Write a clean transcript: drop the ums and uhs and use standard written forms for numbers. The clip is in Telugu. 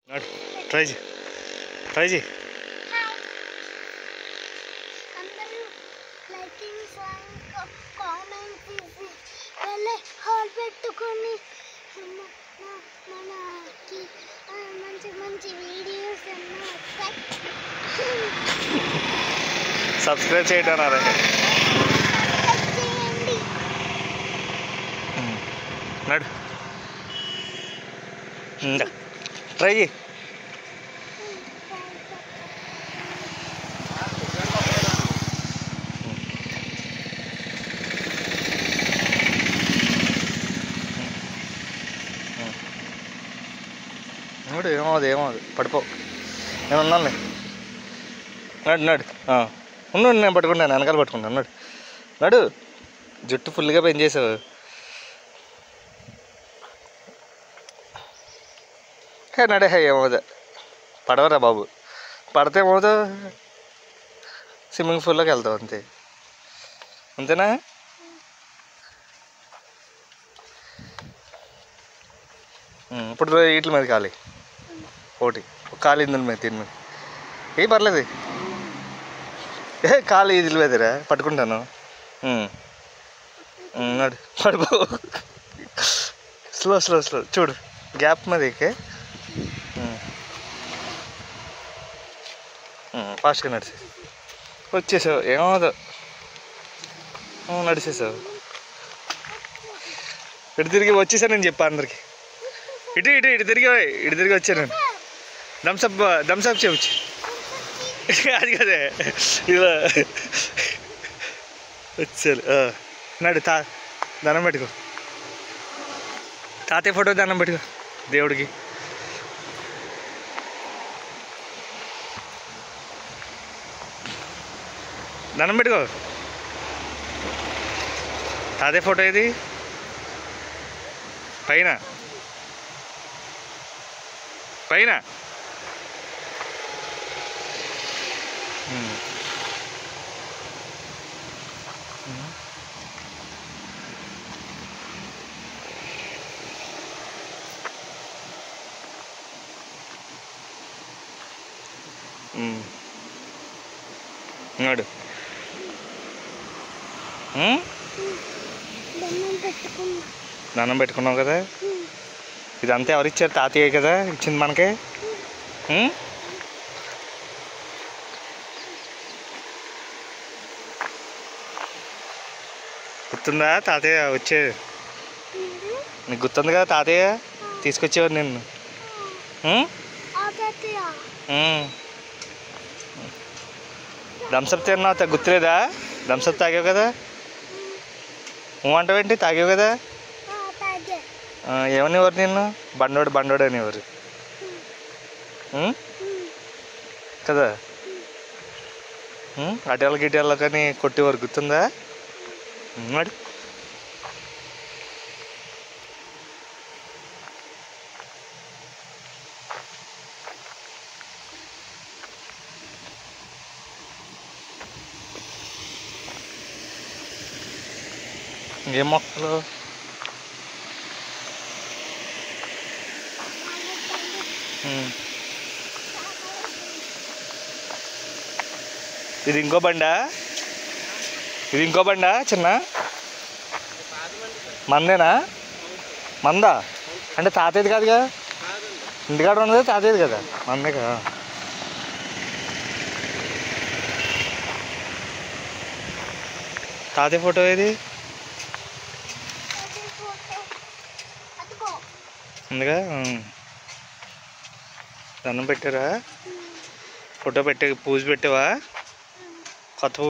ట్రై చేయి, ట్రై చేయి. పెట్టుకొని మనకి మంచి మంచి వీడియోస్ సబ్స్క్రైబ్ చేయడం అదే నడు ట్రై చేయి. నడు ఏమవుదు పడిపో, నేను ఉన్నాను. నడు నడు ఉండు, నేను పట్టుకుంటాను, వెనకాల పట్టుకుంటాను. నడు నడు, జుట్టు ఫుల్గా పెంచేసావు. నడే ఏమవుదా, పడవరా బాబు, పడితే ఏమవుతావు, స్విమ్మింగ్ పూల్లోకి వెళ్తావు అంతే. అంతేనా? ఇప్పుడు వీటి మీద ఖాళీ ఒకటి, ఒక ఖాళీ ఇందుల మీద, దీని మీద ఏ పర్లేదు, ఖాళీ ఇదిల మీదరా పట్టుకుంటాను. నడు పడిపో, స్లో స్లో స్లో చూడు, గ్యాప్ మీద ఎక్కే ఫాస్ట్గా నడిచేసి వచ్చేసావు. ఏమవుదు, నడిచేసావు. ఇటు తిరిగి వచ్చేసాను నేను చెప్పా అందరికి. ఇటు ఇటు ఇటు తిరిగి వచ్చాను నేను. థమ్స్అప్ చెప్పచ్చు. అది కదే ఇలా వచ్చాను. నడు దండం పెట్టుకో, తాతయ్య ఫోటో దండం పెట్టుకో దేవుడికి. దండం పెట్టుకో, తాతయ్య ఫోటో ఏది పైన పైన. నడు దండం పెట్టుకున్నావు కదా. ఇదంతా ఎవరిచ్చారు? తాతయ్య కదా ఇచ్చింది మనకి. గుర్తుందా తాతయ్య వచ్చే? నీకు గుర్తుంది కదా తాతయ్య తీసుకొచ్చేవారు నిన్ను. థమ్స్అప్ తిన్నావు, గుర్తులేదా? థమ్స్అప్ తాగావు కదా. అంటావేంటి? తాగావు కదా. ఏమనేవారు నిన్ను? బండోడు అనేవారు కదా. అటెల గిటెల కానీ కొట్టేవారు, గుర్తుందా? మరి ఏం మొక్కలు? ఇది ఇంకో బండా? చిన్న మందేనా? మందా అంటే తాతయ్యది కాదుగా, ఇంటికాడ ఉన్నది తాతయ్యది కదా, మందే కదా. తాతయ్య ఫోటో ఏది? ఉందిగా. దండం పెట్టారా? ఫోటో పూజ పెట్టావా? కొత్త